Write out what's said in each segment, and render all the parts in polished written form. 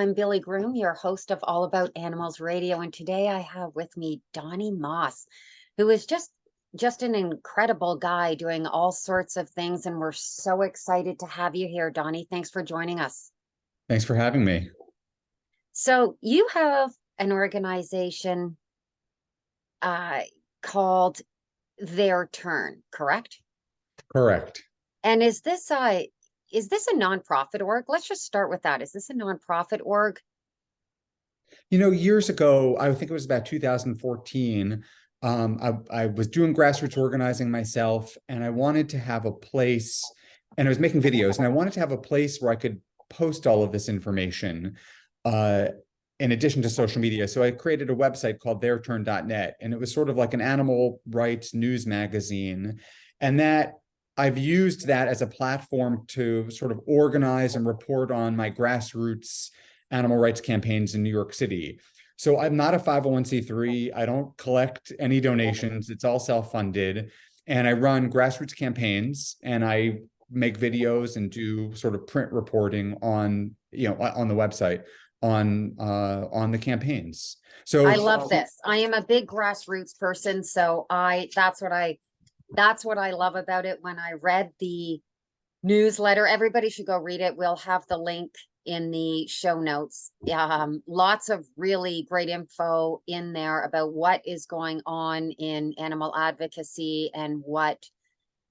I'm Billie Groom, your host of All About Animals Radio, and today I have with me Donny Moss, who is just an incredible guy doing all sorts of things, and we're so excited to have you here, Donny. Thanks for joining us. Thanks for having me. So you have an organization called Their Turn, correct? Correct. And is this a nonprofit org? Let's just start with that. Is this a nonprofit org? You know, years ago, I think it was about 2014, I was doing grassroots organizing myself, and I wanted to have a place, and I was making videos, and I wanted to have a place where I could post all of this information in addition to social media. So I created a website called theirturn.net, and it was sort of like an animal rights news magazine. And that I've used that as a platform to sort of organize and report on my grassroots animal rights campaigns in New York City. So I'm not a 501c3. I don't collect any donations. It's all self-funded. And I run grassroots campaigns, and I make videos and do sort of print reporting on, on the website on the campaigns. So I love this. I am a big grassroots person, so that's what I love about it. When I read the newsletter, everybody should go read it. We'll have the link in the show notes. Lots of really great info in there about what is going on in animal advocacy and what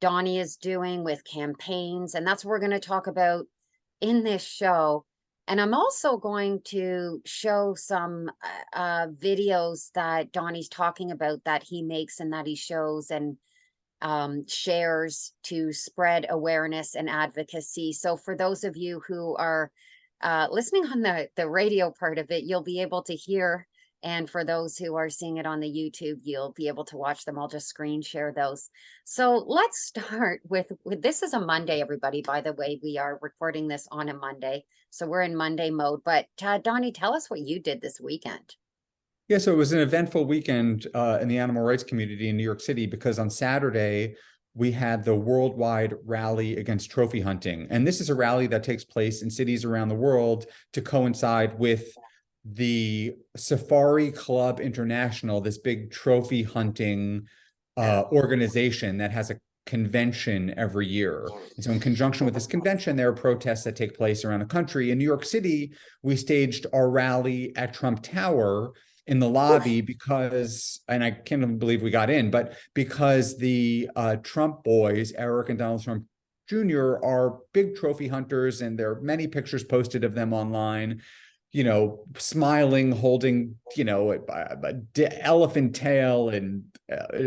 Donny is doing with campaigns. And that's what we're going to talk about in this show. And I'm also going to show some videos that Donny's talking about that he makes and that he shows and shares to spread awareness and advocacy. So for those of you who are listening on the radio part of it, you'll be able to hear. And for those who are seeing it on the YouTube, you'll be able to watch them. I'll just screen share those. So let's start with this is a Monday, everybody. By the way, we are recording this on a Monday. So we're in Monday mode. But Donny, tell us what you did this weekend. Yeah, so it was an eventful weekend in the animal rights community in New York City, because on Saturday, we had the worldwide rally against trophy hunting. And this is a rally that takes place in cities around the world to coincide with the Safari Club International, this big trophy hunting organization that has a convention every year. And so in conjunction with this convention, there are protests that take place around the country. In New York City, we staged our rally at Trump Tower in the lobby because, and I can't even believe we got in, but because the Trump boys, Eric and Donald Trump Jr., are big trophy hunters, and there are many pictures posted of them online, smiling, holding, an elephant tail and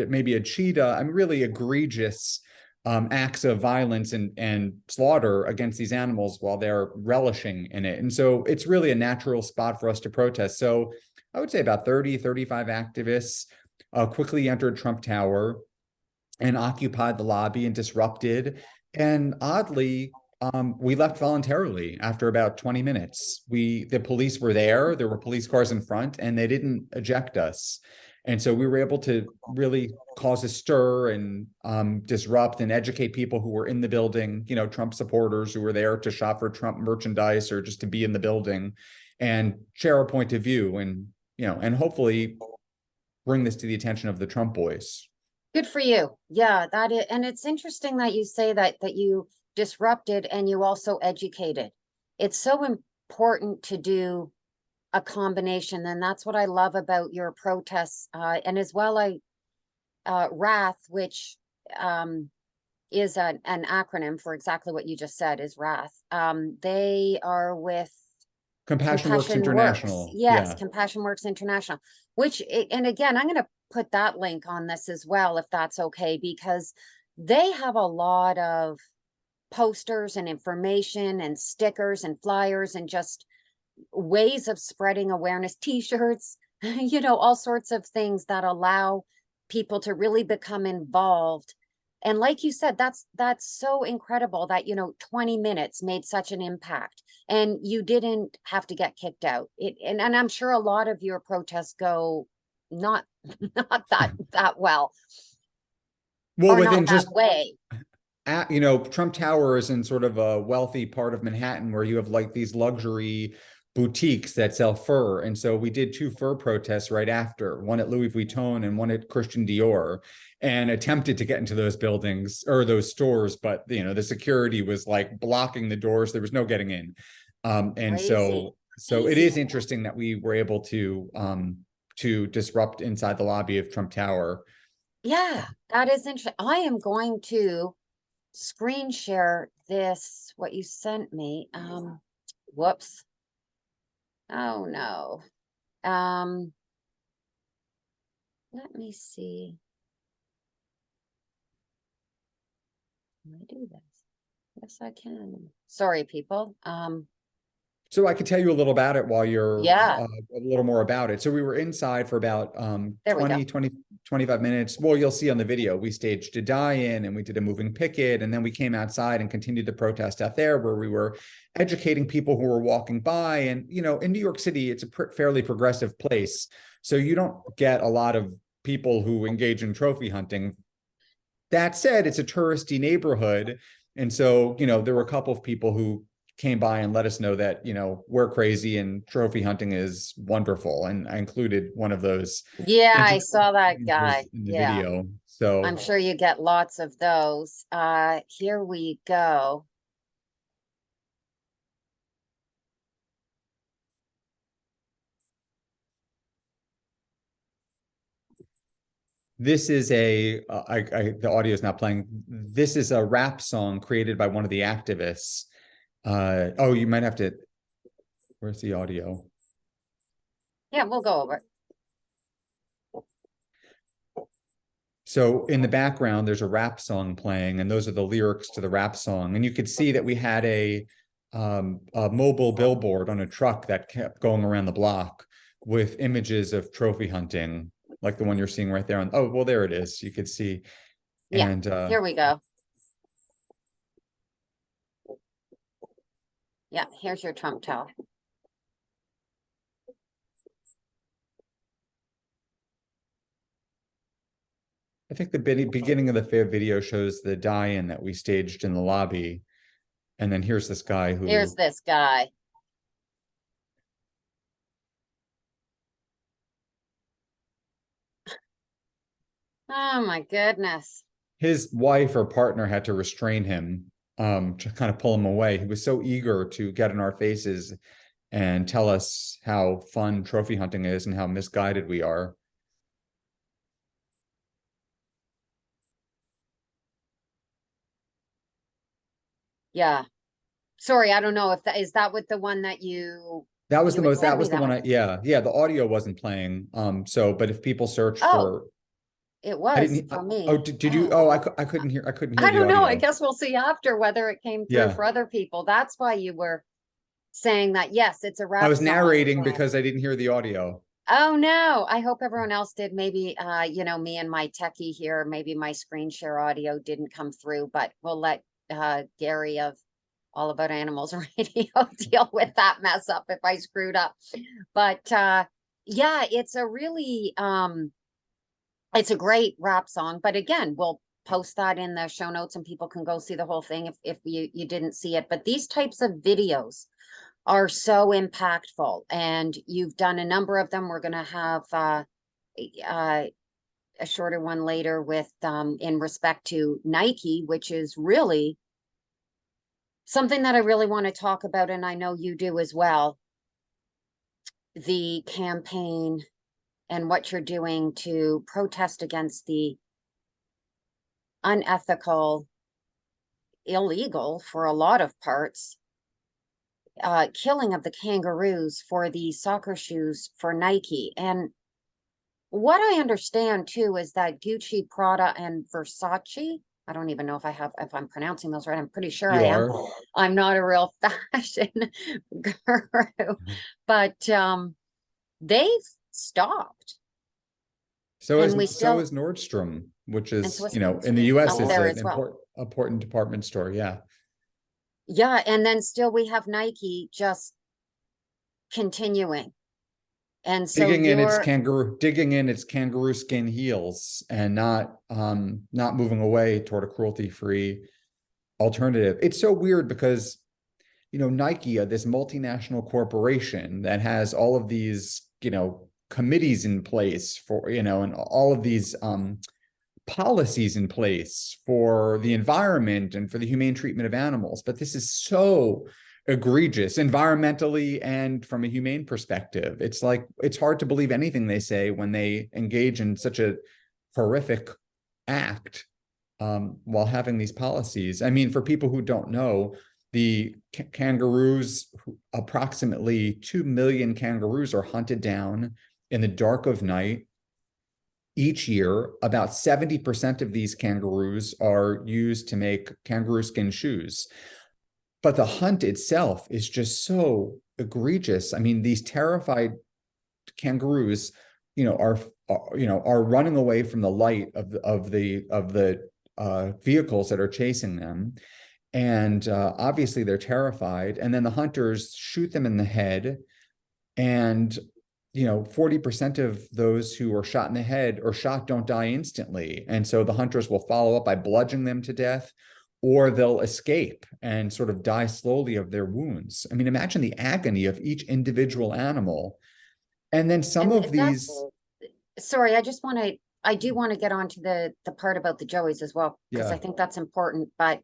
maybe a cheetah. I mean, really egregious acts of violence and slaughter against these animals while they're relishing in it. And so it's really a natural spot for us to protest. So I would say about 30, 35 activists quickly entered Trump Tower and occupied the lobby and disrupted. And oddly, we left voluntarily after about 20 minutes. The police were there were police cars in front, and they didn't eject us. And so we were able to really cause a stir and disrupt and educate people who were in the building, Trump supporters who were there to shop for Trump merchandise or just to be in the building and share a point of view and hopefully bring this to the attention of the Trump boys. Good for you. Yeah, that is, and it's interesting that you say that you disrupted and you also educated. It's so important to do a combination, and that's what I love about your protests, and as well WRATH, which is an acronym for exactly what you just said, is WRATH. They are with Compassion Works International. Yes, Yeah. Compassion Works International, which, and again, I'm going to put that link on this as well, if that's okay, because they have a lot of posters and information and stickers and flyers and just ways of spreading awareness, t-shirts, all sorts of things that allow people to really become involved. And like you said, that's so incredible that 20 minutes made such an impact, and you didn't have to get kicked out. And I'm sure a lot of your protests go not that well. Well, or within not just that way. Trump Tower is in sort of a wealthy part of Manhattan where you have like these luxury boutiques that sell fur. And so we did 2 fur protests right after, one at Louis Vuitton and one at Christian Dior, and attempted to get into those buildings or those stores, but you know, the security was like blocking the doors. There was no getting in. And Crazy. so it is interesting that we were able to disrupt inside the lobby of Trump Tower. Yeah, that is interesting. I am going to screen share this, what you sent me. Whoops. Oh no. Let me see. Can I do this? Yes, I can. Sorry, people. So I could tell you a little about it while you're Yeah, a little more about it. So we were inside for about there we go. 25 minutes. Well, you'll see on the video, we staged a die-in and we did a moving picket. And then we came outside and continued the protest out there where we were educating people who were walking by. And, you know, in New York City, it's a fairly progressive place. So you don't get a lot of people who engage in trophy hunting. That said, it's a touristy neighborhood. And so, you know, there were a couple of people who came by and let us know that, you know, we're crazy and trophy hunting is wonderful. And I included one of those Yeah, I saw that guy. in the Yeah, video. So I'm sure you get lots of those. Here we go. this is the audio is not playing. This is a rap song created by one of the activists. Oh, you might have to, where's the audio? Yeah, we'll go over it. So in the background, there's a rap song playing, and those are the lyrics to the rap song. And you could see that we had a mobile billboard on a truck that kept going around the block with images of trophy hunting, like the one you're seeing right there. On, oh, well, there it is. You could see. Yeah, And here we go. Yeah, here's your Trump Tower. I think the beginning of the video shows the die-in that we staged in the lobby. And then here's this guy who... Here's this guy. Oh my goodness. His wife or partner had to restrain him, to kind of pull him away. He was so eager to get in our faces and tell us how fun trophy hunting is and how misguided we are. Yeah. Sorry, I don't know if that is that with the one that That was you the had most, sent that me was the one yeah, the audio wasn't playing. So, but if people search Oh, for, it I was didn't, for me. oh, did you, oh, I couldn't hear I the don't know. I audio. guess we'll see after whether it came through Yeah. for other people. That's why you were saying that. Yes, it's a I rap was song. narrating because I didn't hear the audio. Oh no, I hope everyone else did. Maybe you know, me and my techie here, maybe my screen share audio didn't come through, but we'll let Gary of All About Animals Radio deal with that mess up if I screwed up. But yeah, it's a really it's a great rap song. But again, we'll post that in the show notes and people can go see the whole thing if you didn't see it. But these types of videos are so impactful, and you've done a number of them. We're going to have a shorter one later with in respect to Nike, which is really something that I really want to talk about, and I know you do as well. The campaign and what you're doing to protest against the unethical, illegal for a lot of parts, killing of the kangaroos for the soccer shoes for Nike. And what I understand too is that Gucci, Prada, and Versace, I don't even know if I'm pronouncing those right. I'm pretty sure You I am. are. I'm not a real fashion guru, but they've stopped. So And we is still Nordstrom, which and is, so you know, in the US up is there an as well. important department store. Yeah. Yeah, and then still we have Nike just continuing. And so Digging in its kangaroo skin heels and not moving away toward a cruelty-free alternative. It's so weird because, Nike, this multinational corporation that has all of these, committees in place for, and all of these policies in place for the environment and for the humane treatment of animals. But this is so egregious environmentally and from a humane perspective. It's like, it's hard to believe anything they say when they engage in such a horrific act while having these policies. I mean, for people who don't know, the kangaroos, approximately 2 million kangaroos are hunted down in the dark of night each year. About 70% of these kangaroos are used to make kangaroo skin shoes. But the hunt itself is just so egregious. I mean, these terrified kangaroos, are running away from the light of the vehicles that are chasing them. And obviously they're terrified. And then the hunters shoot them in the head. And 40% of those who are shot in the head or shot don't die instantly. And so the hunters will follow up by bludgeoning them to death, or they'll escape and sort of die slowly of their wounds. I mean, imagine the agony of each individual animal. And then some of these. Sorry, I do want to get onto the part about the joeys as well, because I think that's important. But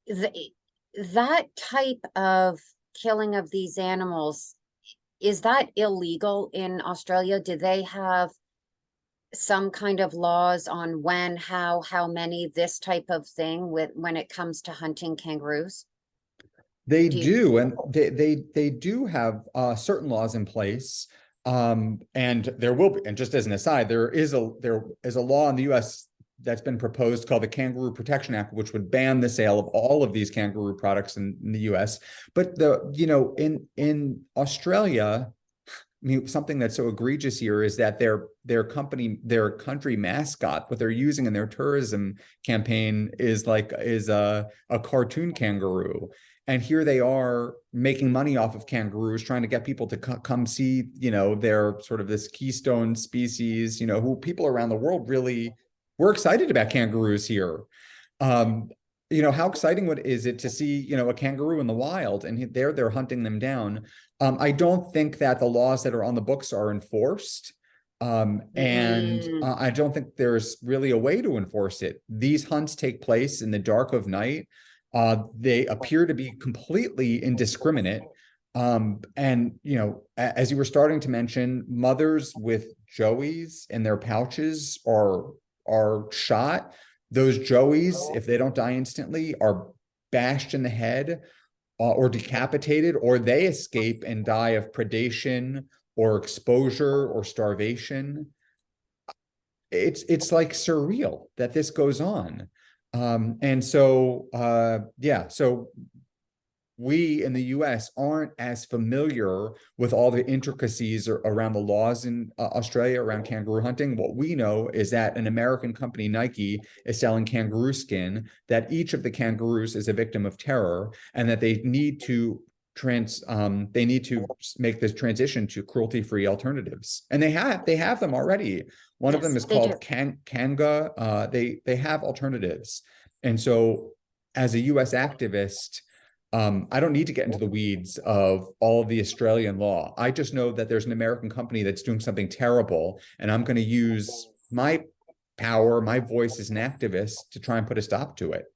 that type of killing of these animals, is that illegal in Australia? Do they have some kind of laws on when, how many, this type of thing when it comes to hunting kangaroos? They do, and they do have certain laws in place. And there will be, and just as an aside, there is a law in the US that's been proposed called the Kangaroo Protection Act, which would ban the sale of all of these kangaroo products in the US. But in Australia, I mean, something that's so egregious here is that their country mascot, what they're using in their tourism campaign is a cartoon kangaroo. And here they are making money off of kangaroos, trying to get people to come see, their sort of this keystone species, who people around the world really were excited about kangaroos here. How exciting is it to see, a kangaroo in the wild, and they're hunting them down. I don't think that the laws that are on the books are enforced. I don't think there's really a way to enforce it. These hunts take place in the dark of night. They appear to be completely indiscriminate. As you were starting to mention, mothers with joeys in their pouches are shot. Those joeys, if they don't die instantly, are bashed in the head or decapitated, or they escape and die of predation or exposure or starvation. It's like surreal that this goes on. So we in the US aren't as familiar with all the intricacies around the laws in Australia around kangaroo hunting. What we know is that an American company, Nike, is selling kangaroo skin, that each of the kangaroos is a victim of terror, and that they need to make this transition to cruelty-free alternatives. And they have them already. One of them is called Kanga. They have alternatives. And so as a US activist, I don't need to get into the weeds of all of the Australian law. I just know that there's an American company that's doing something terrible, and I'm going to use my power, my voice as an activist to try and put a stop to it.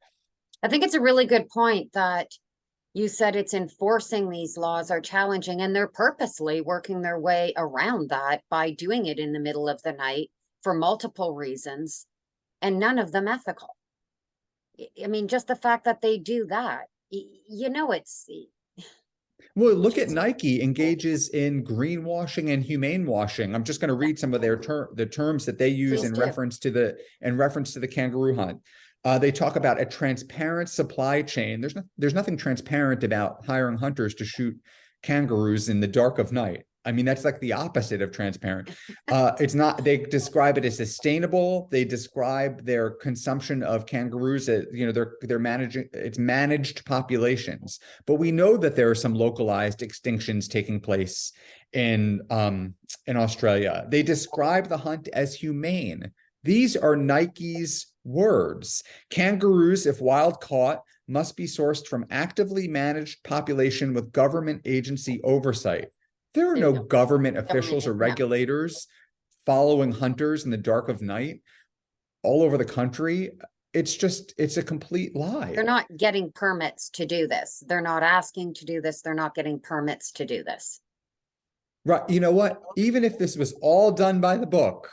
I think it's a really good point that you said it's enforcing these laws are challenging, and they're purposely working their way around that by doing it in the middle of the night for multiple reasons, and none of them ethical. I mean, just the fact that they do that, it's. Well, look at Nike engages in greenwashing and humane washing. I'm just going to read some of the terms that they use in reference to the kangaroo hunt. They talk about a transparent supply chain. There's nothing transparent about hiring hunters to shoot kangaroos in the dark of night. I mean, that's like the opposite of transparent. It's not. They describe it as sustainable. They describe their consumption of kangaroos as, they're managing. It's managed populations. But we know that there are some localized extinctions taking place in Australia. They describe the hunt as humane. These are Nike's words. Kangaroos, if wild caught, must be sourced from actively managed population with government agency oversight. There are There you no go. government Government, officials or no, regulators following hunters in the dark of night all over the country. It's a complete lie. they're not getting permits to do this. They're not asking to do this. They're not getting permits to do this. Right. You know what? Even if this was all done by the book,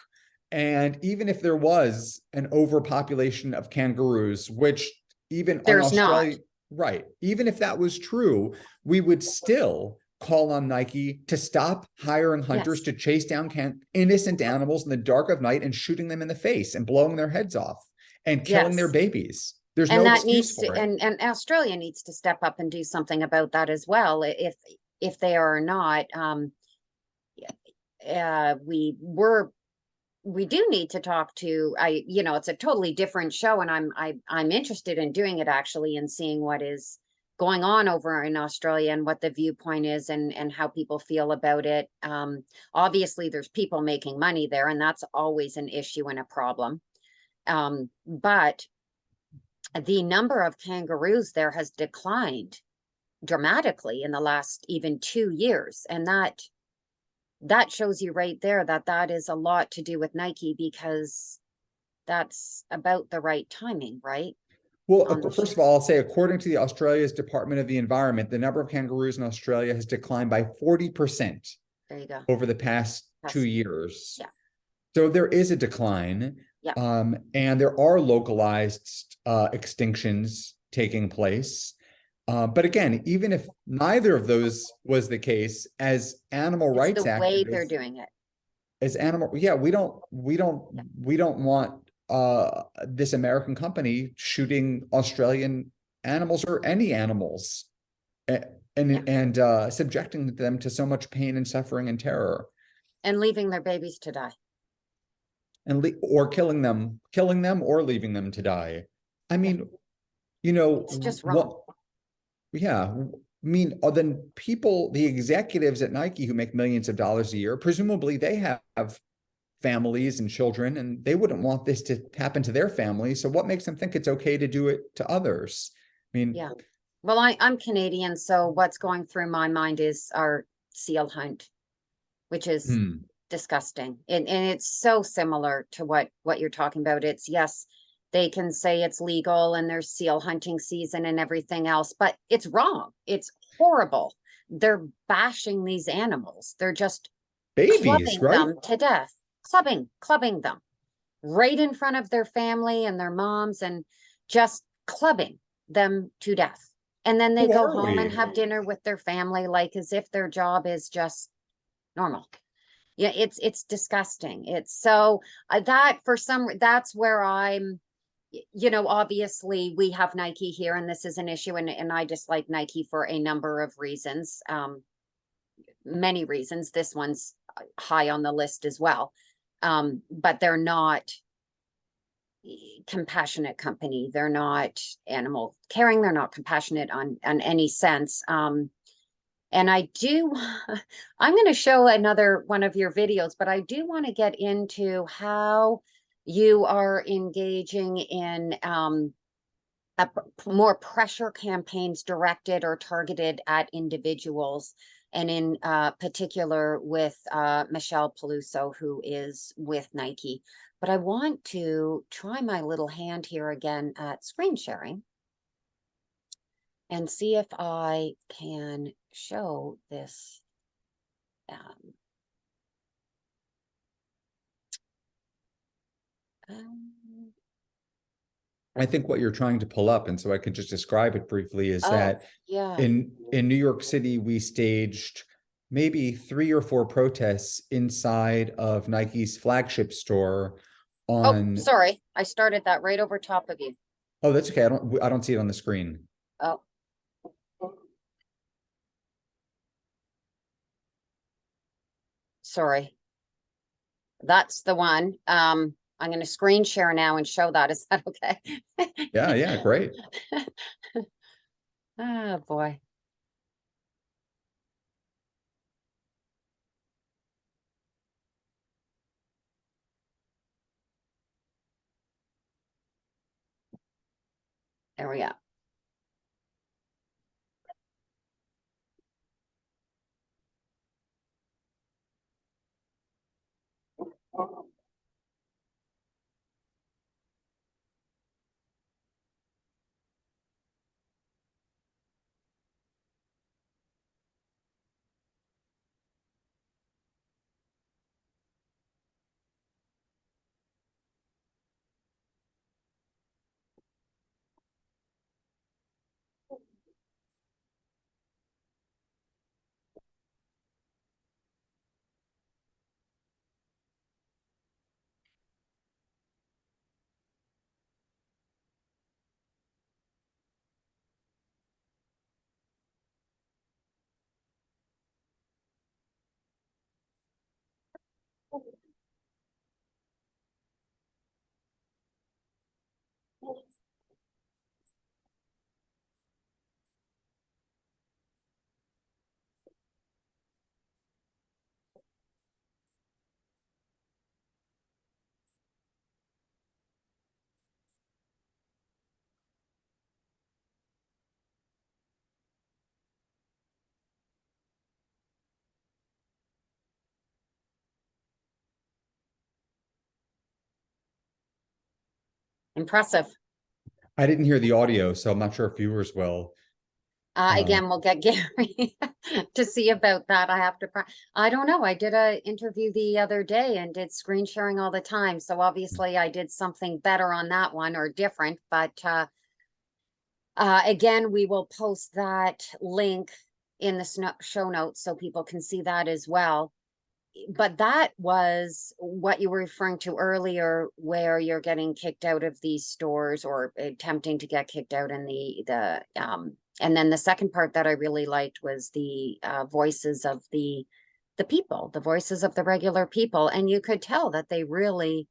and even if there was an overpopulation of kangaroos, which even on There's not. Australia, right, even if that was true, we would still call on Nike to stop hiring hunters Yes. to chase down innocent animals in the dark of night and shooting them in the face and blowing their heads off and killing their Yes. babies. There's And no that excuse needs to, for it. and Australia needs to step up and do something about that as well. If they are not, we do need to talk to, it's a totally different show, and I'm interested in doing it actually and seeing what is going on over in Australia and what the viewpoint is and how people feel about it. Obviously there's people making money there, and that's always an issue and a problem. But the number of kangaroos there has declined dramatically in the last even 2 years, and that shows you right there that is a lot to do with Nike, because that's about the right timing, right? Well, first of all, I'll say, according to the Australia's Department of the Environment, the number of kangaroos in Australia has declined by 40% There you go. over the past 2 Yes. years. Yeah. So there is a decline. Yeah. And there are localized extinctions taking place. But again, even if neither of those was the case, as animal It's rights the way they're activists, doing it. we don't want this American company shooting Australian animals or any animals and subjecting them to so much pain and suffering and terror. And leaving their babies to die. Or killing them or leaving them to die. I mean, you know, It's just wrong. yeah. I mean, then people, the executives at Nike who make millions of dollars a year, presumably they have families and children, and they wouldn't want this to happen to their family. So what makes them think it's okay to do it to others? I mean, Yeah. Well, I'm Canadian, so what's going through my mind is our seal hunt, which is disgusting. And it's so similar to what you're talking about. It's, yes, they can say it's legal and there's seal hunting season and everything else, but it's wrong. It's horrible. They're bashing these animals. They're just babies, clubbing right? them to death, clubbing them right in front of their family and their moms, and just clubbing them to death. And then they Who go are home and we? have dinner with their family, like as if their job is just normal. Yeah, it's disgusting. It's so that for some, that's where I'm, obviously we have Nike here and this is an issue, and I dislike Nike for a number of reasons. Many reasons. This one's high on the list as well. But they're not compassionate company. They're not animal caring. They're not compassionate on any sense. And I do, I'm going to show another one of your videos, but I do want to get into how you are engaging in more pressure campaigns directed or targeted at individuals, and in particular with Michelle Peluso, who is with Nike. But I want to try my little hand here again at screen sharing and see if I can show this. I think what you're trying to pull up, and so I can just describe it briefly, is that yeah. in New York City, we staged maybe 3 or 4 protests inside of Nike's flagship store on. Oh, sorry. I started that right over top of you. Oh, that's okay. I don't see it on the screen. Oh. Sorry. That's the one. I'm going to screen share now and show that. Is that okay? Yeah, great. Oh boy. There we go. Impressive. I didn't hear the audio, so I'm not sure if viewers will. Again, we'll get Gary to see about that. I don't know. I did a interview the other day and did screen sharing all the time. So obviously I did something better on that one or different, but again, we will post that link in the show notes so people can see that as well. But that was what you were referring to earlier, where you're getting kicked out of these stores or attempting to get kicked out in and then the second part that I really liked was the voices of the people, the voices of the regular people. And you could tell that they really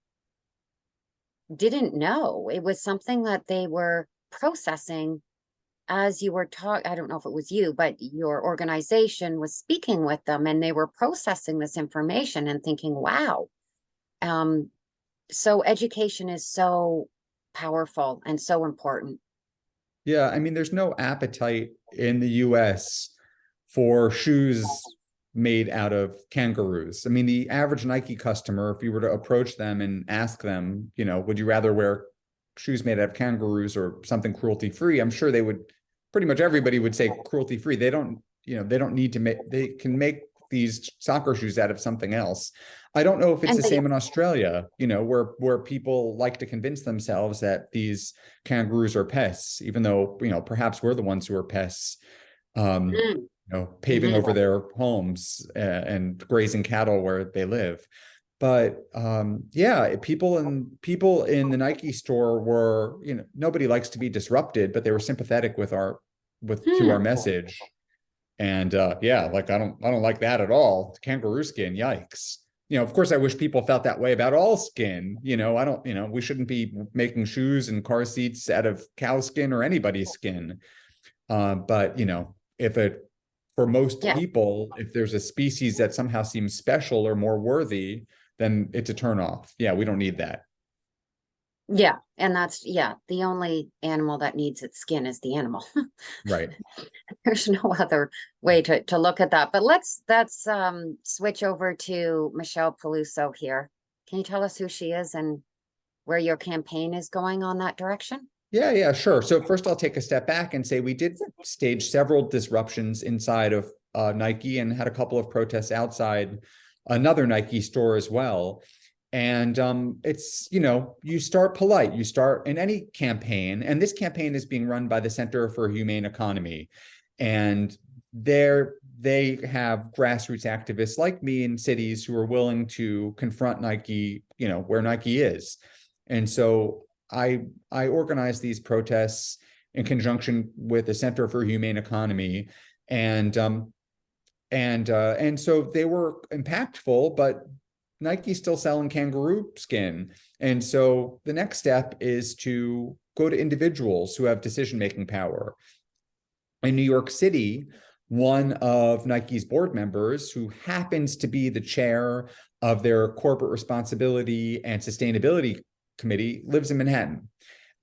didn't know. It was something that they were processing as you were talking. I don't know if it was you, but your organization was speaking with them and they were processing this information and thinking, wow. So education is so powerful and so important. Yeah, I mean, there's no appetite in the US for shoes made out of kangaroos. I mean, the average Nike customer, if you were to approach them and ask them, would you rather wear shoes made out of kangaroos or something cruelty-free? I'm sure they would, pretty much everybody would say cruelty-free. They don't need to make, they can make these soccer shoes out of something else. I don't know if it's the same in Australia, where people like to convince themselves that these kangaroos are pests, even though, perhaps we're the ones who are pests, paving over their homes and grazing cattle where they live. But yeah, people in the Nike store were, nobody likes to be disrupted, but they were sympathetic to our message. And yeah, like I don't like that at all. Kangaroo skin, yikes. Of course, I wish people felt that way about all skin. I don't, we shouldn't be making shoes and car seats out of cow skin or anybody's skin. But for most people, if there's a species that somehow seems special or more worthy, then it's a turnoff. Yeah, we don't need that. Yeah, and that's the only animal that needs its skin is the animal. Right. There's no other way to look at that. But let's switch over to Michelle Peluso here. Can you tell us who she is and where your campaign is going on that direction? Yeah, sure. So first I'll take a step back and say we did stage several disruptions inside of Nike and had a couple of protests outside another Nike store as well. And it's, you start polite, you start in any campaign, and this campaign is being run by the Center for a Humane Economy. And they have grassroots activists like me in cities who are willing to confront Nike, where Nike is. And so I organized these protests in conjunction with the Center for a Humane Economy. And so they were impactful, but Nike's still selling kangaroo skin. And so the next step is to go to individuals who have decision-making power. In New York City, one of Nike's board members, who happens to be the chair of their corporate responsibility and sustainability committee, lives in Manhattan.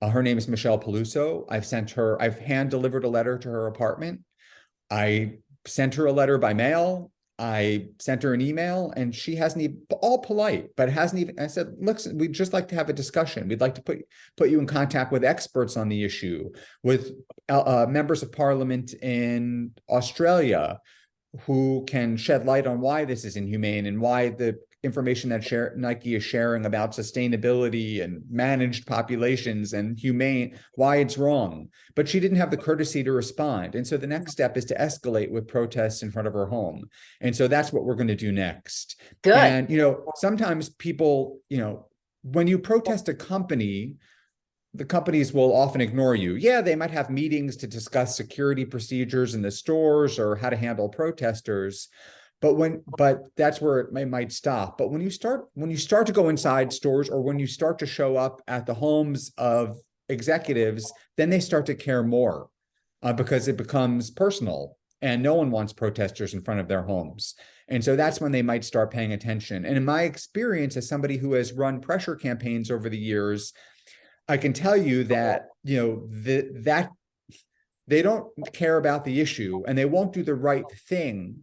Her name is Michelle Peluso. I've hand-delivered a letter to her apartment. I sent her a letter by mail. I sent her an email, and she hasn't even, all polite, but hasn't even, I said, look, we'd just like to have a discussion. We'd like to put you in contact with experts on the issue, with members of parliament in Australia who can shed light on why this is inhumane and why the information that Nike is sharing about sustainability and managed populations and humane, why it's wrong. But she didn't have the courtesy to respond. And so the next step is to escalate with protests in front of her home. And so that's what we're going to do next. Good. And, sometimes people, when you protest a company, the companies will often ignore you. Yeah, they might have meetings to discuss security procedures in the stores or how to handle protesters. but that's where it might stop. But when you start to go inside stores, or when you start to show up at the homes of executives, then they start to care more, because it becomes personal, and no one wants protesters in front of their homes. And so that's when they might start paying attention. And in my experience, as somebody who has run pressure campaigns over the years, I can tell you that, that they don't care about the issue, and they won't do the right thing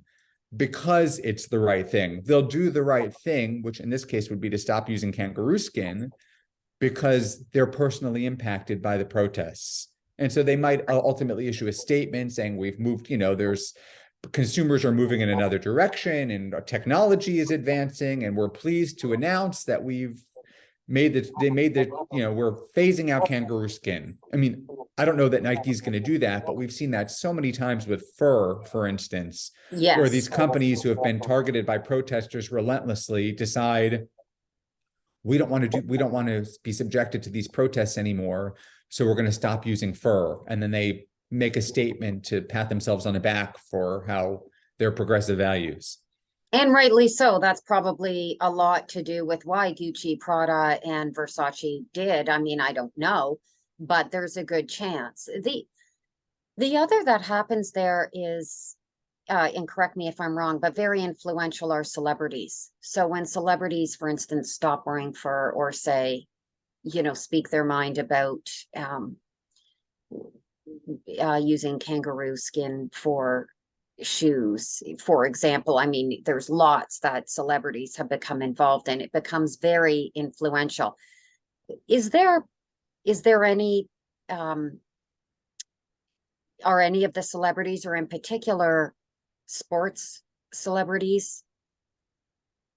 because it's the right thing. They'll do the right thing, which in this case would be to stop using kangaroo skin, because they're personally impacted by the protests. And so they might ultimately issue a statement saying, we've moved, there's consumers are moving in another direction, and technology is advancing, and we're pleased to announce that we're phasing out kangaroo skin. I mean, I don't know that Nike's going to do that, but we've seen that so many times with fur, for instance, where these companies who have been targeted by protesters relentlessly decide, we don't want to be subjected to these protests anymore, so we're going to stop using fur. And then they make a statement to pat themselves on the back for how their progressive values. And rightly so. That's probably a lot to do with why Gucci, Prada, and Versace did. I mean, I don't know, but there's a good chance. The other that happens there is, and correct me if I'm wrong, but very influential are celebrities. So when celebrities, for instance, stop wearing fur, or say, speak their mind about using kangaroo skin for shoes, for example. I mean, there's lots that celebrities have become involved in. It becomes very influential. Is there any, are any of the celebrities, or in particular sports celebrities?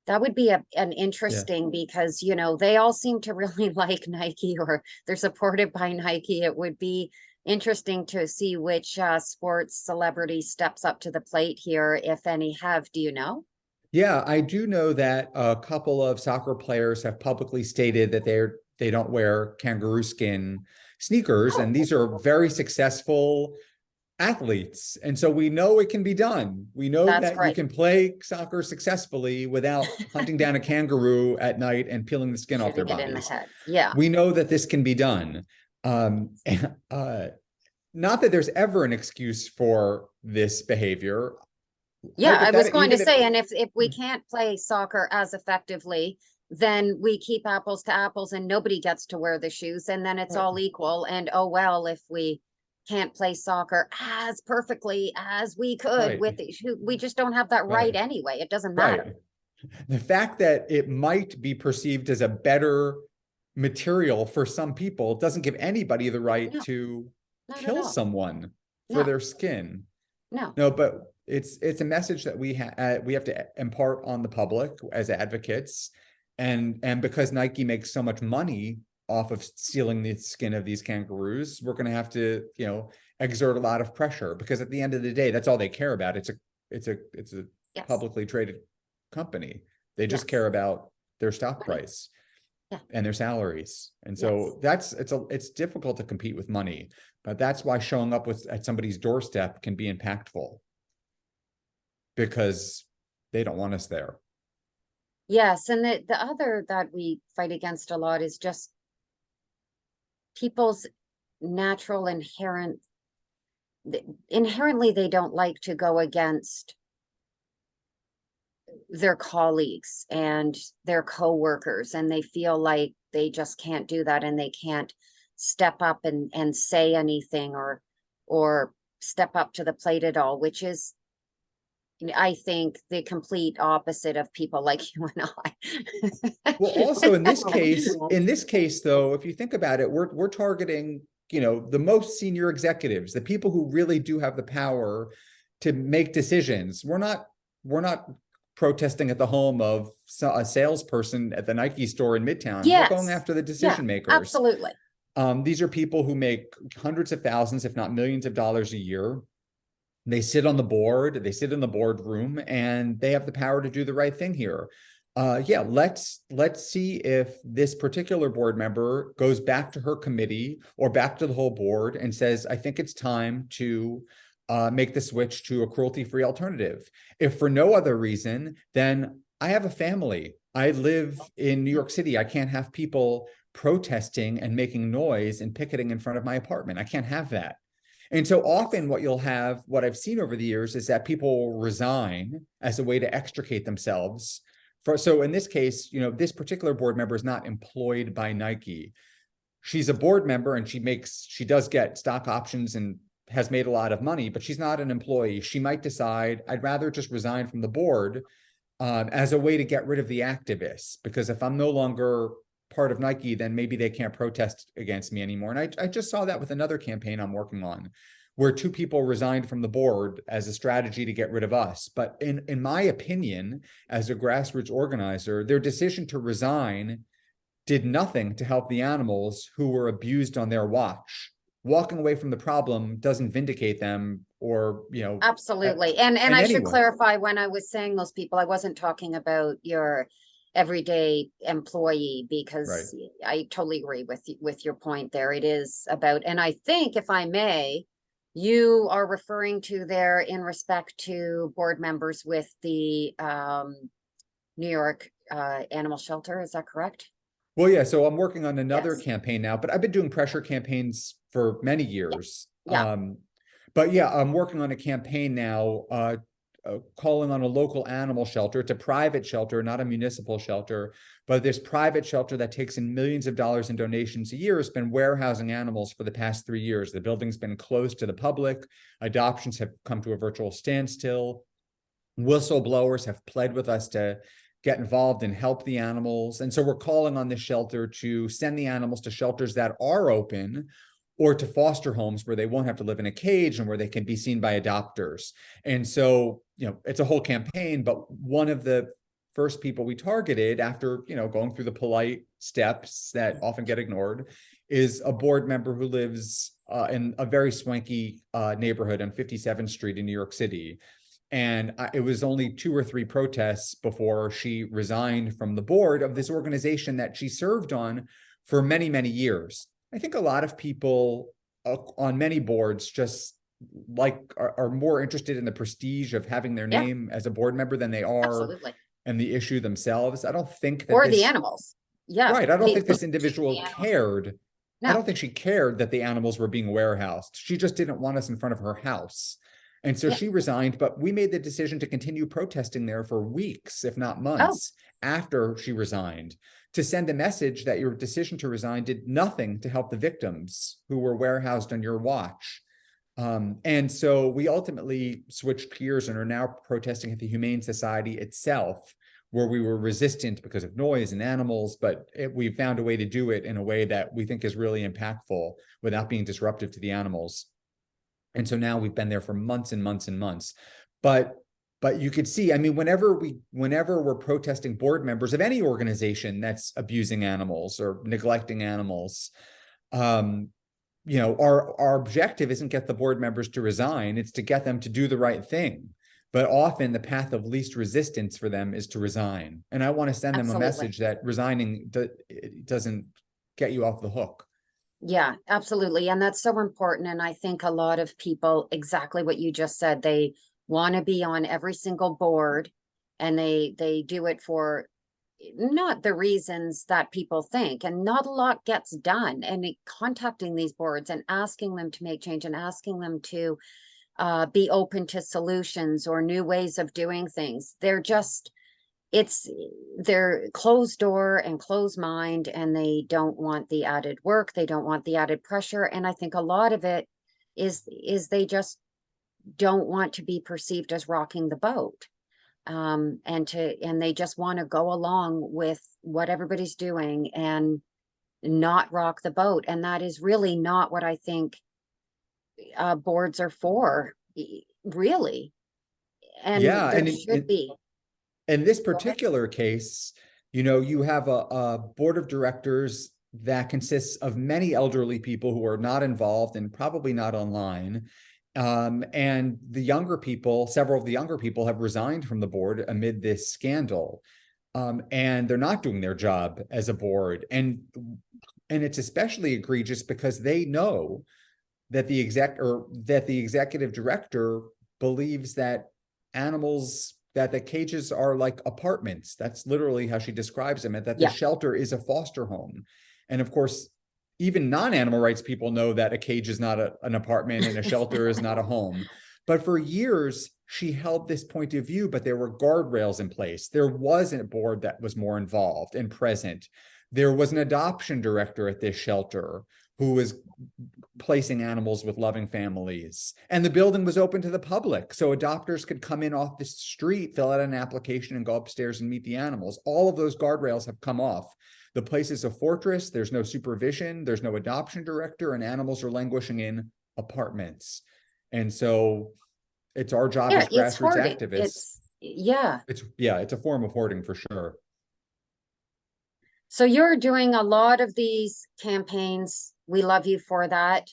That would be an interesting, because, they all seem to really like Nike, or they're supported by Nike. It would be interesting to see which sports celebrity steps up to the plate here, if any have. Do you know? Yeah, I do know that a couple of soccer players have publicly stated that they don't wear kangaroo skin sneakers, and these are very successful athletes. And so we know it can be done. We know that you can play soccer successfully without hunting down a kangaroo at night and peeling the skin off their bodies. In the head. Yeah. We know that this can be done. Not that there's ever an excuse for this behavior. Yeah, I was going to say, and if we can't play soccer as effectively, then we keep apples to apples, and nobody gets to wear the shoes, and then it's all equal. And oh well, if we can't play soccer as perfectly as we could with the shoe, we just don't have that right anyway. It doesn't matter. The fact that it might be perceived as a better material for some people doesn't give anybody the right to kill someone for their skin. No, but it's a message that we have to impart on the public as advocates, and because Nike makes so much money off of stealing the skin of these kangaroos, we're going to have to exert a lot of pressure, because at the end of the day, that's all they care about. It's a publicly traded company. They just care about their stock price and their salaries. And so it's difficult to compete with money, but that's why showing up at somebody's doorstep can be impactful, because they don't want us there. Yes. And the other that we fight against a lot is just people's natural inherently they don't like to go against their colleagues and their co-workers, and they feel like they just can't do that, and they can't step up and say anything, or step up to the plate at all, which is, I think, the complete opposite of people like you and I. Well, also in this case, though, if you think about it, we're targeting, the most senior executives, the people who really do have the power to make decisions. We're not protesting at the home of a salesperson at the Nike store in Midtown. We're going after the decision makers. Absolutely. These are people who make hundreds of thousands, if not millions of dollars a year. They sit on the board, they sit in the boardroom, and they have the power to do the right thing here. Let's see if this particular board member goes back to her committee or back to the whole board and says, I think it's time to make the switch to a cruelty-free alternative. If for no other reason, then I have a family. I live in New York City. I can't have people protesting and making noise and picketing in front of my apartment. I can't have that. And so often what I've seen over the years is that people resign as a way to extricate themselves. So in this case, this particular board member is not employed by Nike. She's a board member and she does get stock options and has made a lot of money, but she's not an employee. She might decide, I'd rather just resign from the board as a way to get rid of the activists, because if I'm no longer part of Nike, then maybe they can't protest against me anymore. And I just saw that with another campaign I'm working on, where 2 people resigned from the board as a strategy to get rid of us. But in my opinion, as a grassroots organizer, their decision to resign did nothing to help the animals who were abused on their watch. Walking away from the problem doesn't vindicate them or, Absolutely. And I should anyone. clarify, when I was saying those people, I wasn't talking about your everyday employee, because I totally agree with your point there. It is about, and I think, if I may, you are referring to there in respect to board members with the New York Animal Shelter. Is that correct? Well, yeah. So I'm working on another Yes. campaign now, but I've been doing pressure campaigns for many years. Yeah. But yeah, I'm working on a campaign now, calling on a local animal shelter. It's a private shelter, not a municipal shelter, but this private shelter that takes in millions of dollars in donations a year has been warehousing animals for the past 3 years. The building's been closed to the public. Adoptions have come to a virtual standstill. Whistleblowers have pled with us to get involved and help the animals. And so we're calling on the shelter to send the animals to shelters that are open, or to foster homes where they won't have to live in a cage and where they can be seen by adopters. And so, it's a whole campaign, but one of the first people we targeted, after, going through the polite steps that often get ignored, is a board member who lives in a very swanky neighborhood on 57th Street in New York City. And it was only 2 or 3 protests before she resigned from the board of this organization that she served on for many, many years. I think a lot of people on many boards just are more interested in the prestige of having their name as a board member than they are and the issue themselves. I don't think that the animals. Yeah. Right. I don't think this individual cared. No. I don't think she cared that the animals were being warehoused. She just didn't want us in front of her house. And so she resigned, but we made the decision to continue protesting there for weeks, if not months, after she resigned, to send a message that your decision to resign did nothing to help the victims who were warehoused on your watch. And so we ultimately switched gears and are now protesting at the Humane Society itself, where we were resistant because of noise and animals, but we found a way to do it in a way that we think is really impactful without being disruptive to the animals. And so now we've been there for months and months and months. But you could see, I mean, whenever we're protesting board members of any organization that's abusing animals or neglecting animals, our objective isn't get the board members to resign, it's to get them to do the right thing. But often the path of least resistance for them is to resign. And I want to send them a message that resigning doesn't get you off the hook. Yeah, absolutely. And that's so important. And I think a lot of people, exactly what you just said, they want to be on every single board, and they do it for not the reasons that people think, and not a lot gets done. And contacting these boards and asking them to make change and asking them to be open to solutions or new ways of doing things. They're closed door and closed mind, and they don't want the added work. They don't want the added pressure. And I think a lot of it is they just don't want to be perceived as rocking the boat. And they just want to go along with what everybody's doing and not rock the boat. And that is really not what I think boards are for, really. And there should be. In this particular case, you have a board of directors that consists of many elderly people who are not involved and probably not online. And the younger people, several of the younger people have resigned from the board amid this scandal. And they're not doing their job as a board. And it's especially egregious because they know that the executive director believes that animals, that the cages are like apartments. That's literally how she describes them, and that the Yeah. shelter is a foster home. And of course, even non-animal rights people know that a cage is not an apartment and a shelter is not a home. But for years, she held this point of view, but there were guardrails in place. There was a board that was more involved and present. There was an adoption director at this shelter who was placing animals with loving families. And the building was open to the public. So adopters could come in off the street, fill out an application, and go upstairs and meet the animals. All of those guardrails have come off. The place is a fortress. There's no supervision. There's no adoption director, and animals are languishing in apartments. And so it's our job as It's grassroots hoarding. activists. It's a form of hoarding for sure. So you're doing a lot of these campaigns. We love you for that.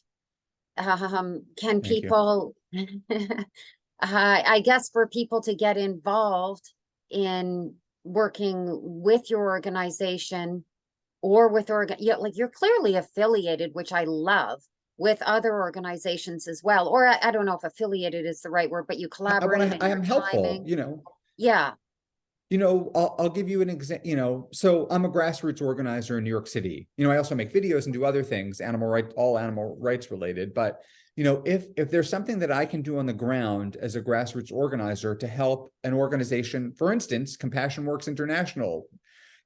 Can Thank you. people, I guess for people to get involved in working with your organization or with like you're clearly affiliated, which I love, with other organizations as well. Or I don't know if affiliated is the right word, but you collaborate and I you're am helpful, timing. Yeah. I'll give you an example. So I'm a grassroots organizer in New York City. I also make videos and do other things, all animal rights related. But, if there's something that I can do on the ground as a grassroots organizer to help an organization, for instance, Compassion Works International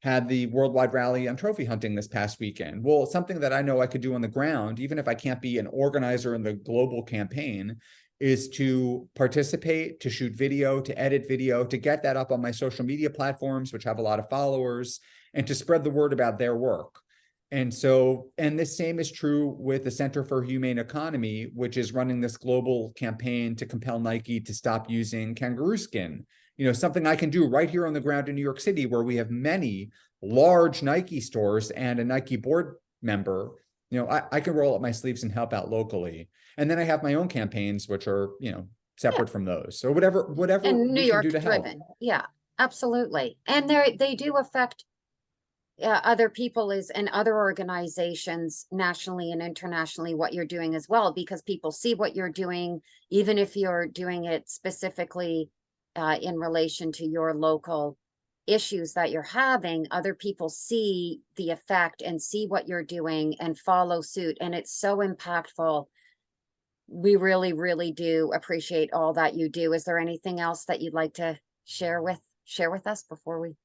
had the worldwide rally on trophy hunting this past weekend. Well, something that I know I could do on the ground, even if I can't be an organizer in the global campaign, is to participate, to shoot video, to edit video, to get that up on my social media platforms, which have a lot of followers, and to spread the word about their work. And the same is true with the Center for Humane Economy, which is running this global campaign to compel Nike to stop using kangaroo skin. Something I can do right here on the ground in New York City, where we have many large Nike stores and a Nike board member. I can roll up my sleeves and help out locally. And then I have my own campaigns, which are, separate from those. So whatever And New we can York do to help. driven. Yeah, absolutely. And they do affect other people and other organizations nationally and internationally, what you're doing as well, because people see what you're doing, even if you're doing it specifically in relation to your local issues that you're having. Other people see the effect and see what you're doing and follow suit, and it's so impactful. We really, really do appreciate all that you do. Is there anything else that you'd like to share with us before we?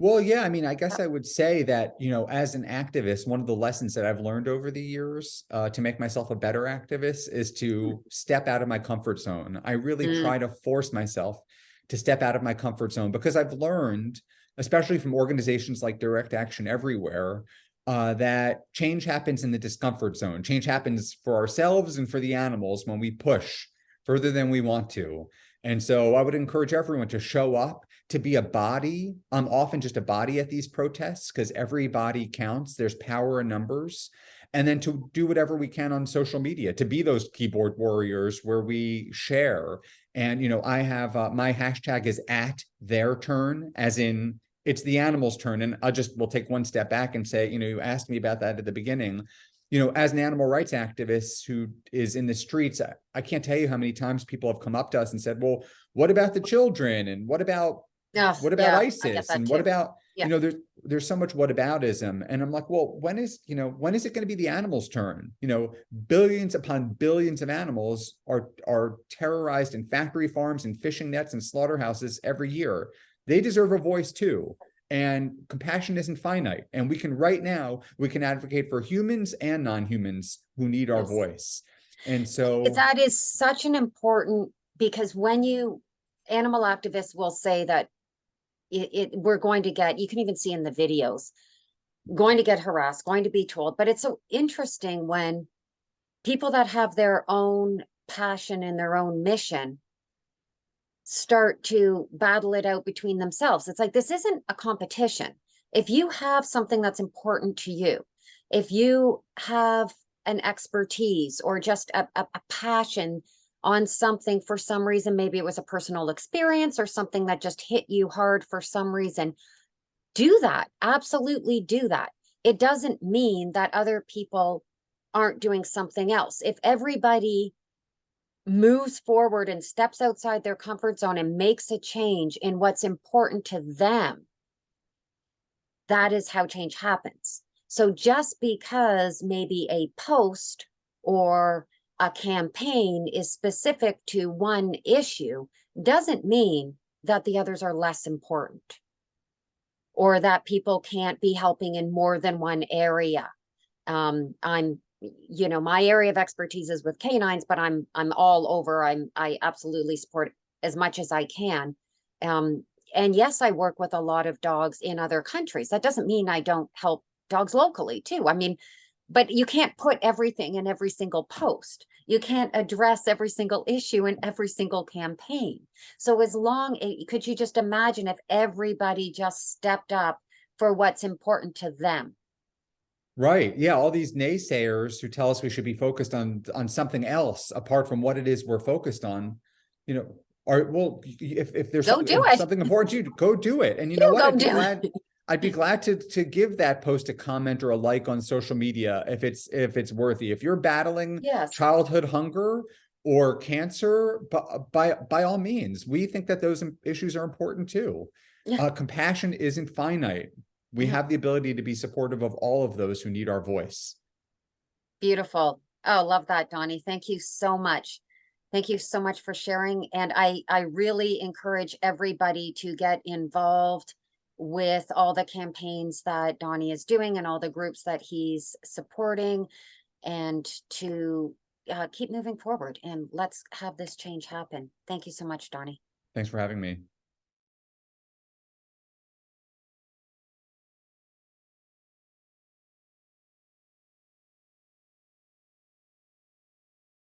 Well, yeah, I guess I would say that, as an activist, one of the lessons that I've learned over the years to make myself a better activist is to step out of my comfort zone. I really try to force myself to step out of my comfort zone, because I've learned, especially from organizations like Direct Action Everywhere, that change happens in the discomfort zone. Change happens for ourselves and for the animals when we push further than we want to. And so I would encourage everyone to show up, to be a body. I'm often just a body at these protests, because every body counts. There's power in numbers. And then to do whatever we can on social media, to be those keyboard warriors where we share. And, I have my hashtag is @their-turn, as in it's the animal's turn. And we'll take one step back and say, you asked me about that at the beginning. As an animal rights activist who is in the streets, I can't tell you how many times people have come up to us and said, well, what about the children? And what about ISIS? And what about, there's so much whataboutism. And I'm like, well, when is it going to be the animal's turn? Billions upon billions of animals are terrorized in factory farms and fishing nets and slaughterhouses every year. They deserve a voice too. And compassion isn't finite. And we can advocate for humans and non-humans who need our voice. And so that is such an important, because animal activists will say that we're going to get, you can even see in the videos, going to get harassed, going to be told. But it's so interesting when people that have their own passion and their own mission start to battle it out between themselves. It's like, this isn't a competition. If you have something that's important to you, if you have an expertise or just a passion on something for some reason, maybe it was a personal experience or something that just hit you hard for some reason, do that. Absolutely do that. It doesn't mean that other people aren't doing something else. If everybody moves forward and steps outside their comfort zone and makes a change in what's important to them, that is how change happens. So just because maybe a post or a campaign is specific to one issue doesn't mean that the others are less important, or that people can't be helping in more than one area. I'm, you know, my area of expertise is with canines, but I'm all over. I absolutely support as much as I can. And yes, I work with a lot of dogs in other countries. That doesn't mean I don't help dogs locally too. I mean, but you can't put everything in every single post. You can't address every single issue in every single campaign. So as long, could you just imagine if everybody just stepped up for what's important to them? Right. Yeah. All these naysayers who tell us we should be focused on something else apart from what it is we're focused on, you know, are, well, if there's Go do if it. something important to you, go do it. And you know You what? go do it. I'd be glad to give that post a comment or a like on social media if it's worthy. If you're battling Yes. childhood hunger or cancer, by all means, we think that those issues are important too. Yeah. Compassion isn't finite. We Yeah. have the ability to be supportive of all of those who need our voice. Beautiful. Oh, love that, Donnie. Thank you so much. Thank you so much for sharing. And I really encourage everybody to get involved with all the campaigns that Donnie is doing and all the groups that he's supporting, and to keep moving forward, and let's have this change happen. Thank you so much, Donnie. Thanks for having me.